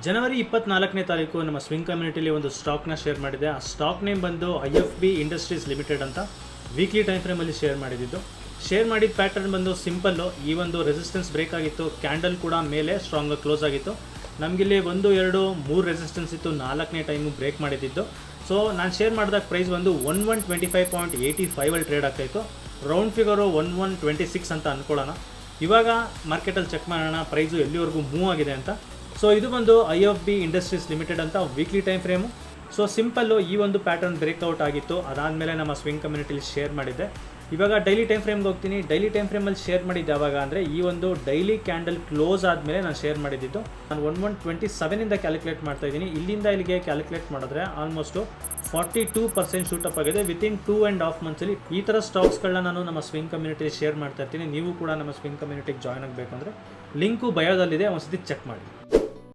ಜನವರಿ 24ನೇ ತಾರೀಕು ನಮ್ಮ ಸ್ವಿಂಗ್ ಕಮ್ಯುನಿಟಿಲಿ ಒಂದು ಸ್ಟಾಕ್ನ ಶೇರ್ ಮಾಡಿದೆ. ಆ ಸ್ಟಾಕ್ ನೇಮ್ ಬಂದು IFB ಇಂಡಸ್ಟ್ರೀಸ್ ಲಿಮಿಟೆಡ್ ಅಂತ ವೀಕ್ಲಿ ಟೈಮ್ ಫ್ರೇಮಲ್ಲಿ ಶೇರ್ ಮಾಡಿದ್ದು. ಶೇರ್ ಮಾಡಿದ ಪ್ಯಾಟರ್ನ್ ಬಂದು ಸಿಂಪಲ್ಲು. ಈ ಒಂದು ರೆಸಿಸ್ಟೆನ್ಸ್ ಬ್ರೇಕ್ ಆಗಿತ್ತು, ಕ್ಯಾಂಡಲ್ ಕೂಡ ಮೇಲೆ ಸ್ಟ್ರಾಂಗಾಗಿ ಕ್ಲೋಸ್ ಆಗಿತ್ತು. ನಮಗಿಲ್ಲಿ 1, 2, 3 ರೆಸಿಸ್ಟೆನ್ಸ್ ಇತ್ತು, 4ನೇ ಟೈಮು ಬ್ರೇಕ್ ಮಾಡಿದ್ದು. ಸೊ ನಾನು ಶೇರ್ ಮಾಡಿದಾಗ ಪ್ರೈಸ್ ಬಂದು 1125.85 ಟ್ರೇಡ್ ಆಗ್ತಾಯಿತ್ತು. ರೌಂಡ್ ಫಿಗರು 1126 ಅಂತ ಅಂದ್ಕೊಳ್ಳೋಣ. ಇವಾಗ ಮಾರ್ಕೆಟಲ್ಲಿ ಚೆಕ್ ಮಾಡೋಣ ಪ್ರೈಸು ಎಲ್ಲಿವರೆಗೂ ಮೂವ್ ಆಗಿದೆ ಅಂತ. ಸೊ ಇದು ಬಂದು IFB ಇಂಡಸ್ಟ್ರೀಸ್ ಲಿಮಿಟೆಡ್ ಅಂತ weekly time frame. So simple ಈ ಒಂದು ಪ್ಯಾಟರ್ನ್ ಬ್ರೇಕ್ಔಟ್ ಆಗಿತ್ತು, ಅದಾದಮೇಲೆ ನಮ್ಮ ಸ್ವಿಂಗ್ ಕಮ್ಯುನಿಟಿಲಿ ಶೇರ್ ಮಾಡಿದ್ದೆ. ಇವಾಗ ಡೈಲಿ ಟೈಮ್ ಫ್ರೇಮ್ಗೆ ಹೋಗ್ತೀನಿ. ಡೈಲಿ ಟೈಮ್ ಫ್ರೇಮಲ್ಲಿ ಶೇರ್ ಮಾಡಿದ್ದು ಯಾವಾಗ ಅಂದರೆ ಈ ಒಂದು ಡೈಲಿ ಕ್ಯಾಂಡಲ್ ಕ್ಲೋಸ್ ಆದಮೇಲೆ ನಾನು ಶೇರ್ ಮಾಡಿದ್ದು. ನಾನು 1127ಇಂದ ಕ್ಯಾಲ್ಕುಲೇಟ್ ಮಾಡ್ತಾಯಿದ್ದೀನಿ. ಇಲ್ಲಿಂದ ಇಲ್ಲಿಗೆ ಕ್ಯಾಲ್ಕುಲೇಟ್ ಮಾಡಿದ್ರೆ ಆಲ್ಮೋಸ್ಟು 42% ಶೂಟಪ್ ಆಗಿದೆ. ವಿತಿನ್ 2.5 ಮಂತ್ಸಲ್ಲಿ ಈ ಥರ ಸ್ಟಾಕ್ಸ್ಗಳನ್ನ ನಾನು ನಮ್ಮ ಸ್ವಿಂಗ್ ಕಮ್ಯುನಿಟಿಲಿ ಶೇರ್ ಮಾಡ್ತಾ ಇರ್ತೀನಿ. ನೀವು ಕೂಡ ನಮ್ಮ ಸ್ವಿಂಗ್ ಕಮ್ಯುನಿಟಿಗೆ ಜಾಯ್ನ್ ಆಗಬೇಕು ಅಂದರೆ ಲಿಂಕು ಬಯೋದಲ್ಲಿದೆ, ಒಂದ್ಸತಿ ಚೆಕ್ ಮಾಡಿ.